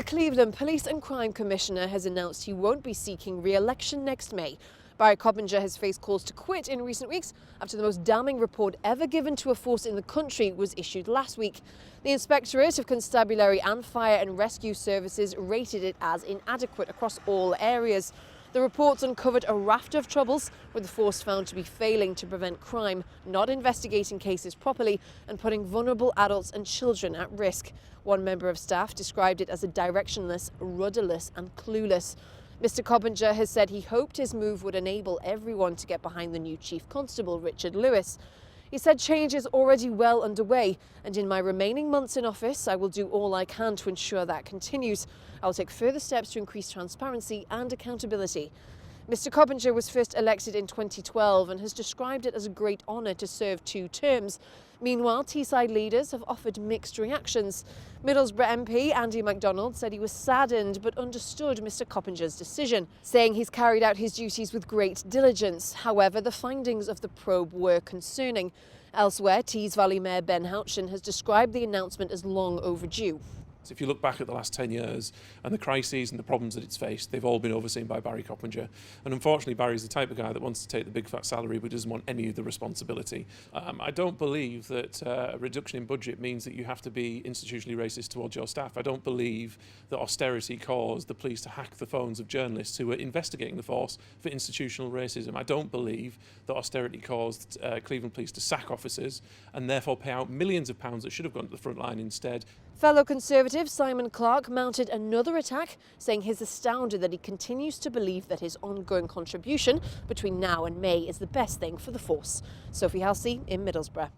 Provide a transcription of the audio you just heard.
The Cleveland Police and Crime Commissioner has announced he won't be seeking re-election next May. Barry Coppinger has faced calls to quit in recent weeks after the most damning report ever given to a force in the country was issued last week. The Inspectorate of Constabulary and Fire and Rescue Services rated it as inadequate across all areas. The reports uncovered a raft of troubles, with the force found to be failing to prevent crime, not investigating cases properly, and putting vulnerable adults and children at risk. One member of staff described it as a directionless, rudderless and clueless. Mr. Coppinger has said he hoped his move would enable everyone to get behind the new Chief Constable, Richard Lewis. He said change is already well underway, and in my remaining months in office, I will do all I can to ensure that continues. I will take further steps to increase transparency and accountability. Mr. Coppinger was first elected in 2012 and has described it as a great honour to serve 2 terms. Meanwhile, Teesside leaders have offered mixed reactions. Middlesbrough MP Andy MacDonald said he was saddened but understood Mr. Coppinger's decision, saying he's carried out his duties with great diligence. However, the findings of the probe were concerning. Elsewhere, Tees Valley Mayor Ben Houchin has described the announcement as long overdue. So if you look back at the last 10 years and the crises and the problems that it's faced, they've all been overseen by Barry Coppinger. And unfortunately, Barry's the type of guy that wants to take the big fat salary but doesn't want any of the responsibility. I don't believe that a reduction in budget means that you have to be institutionally racist towards your staff. I don't believe that austerity caused the police to hack the phones of journalists who were investigating the force for institutional racism. I don't believe that austerity caused Cleveland Police to sack officers and therefore pay out millions of pounds that should have gone to the front line instead. Fellow Conservative Simon Clarke mounted another attack, saying he's astounded that he continues to believe that his ongoing contribution between now and May is the best thing for the force. Sophie Halsey in Middlesbrough.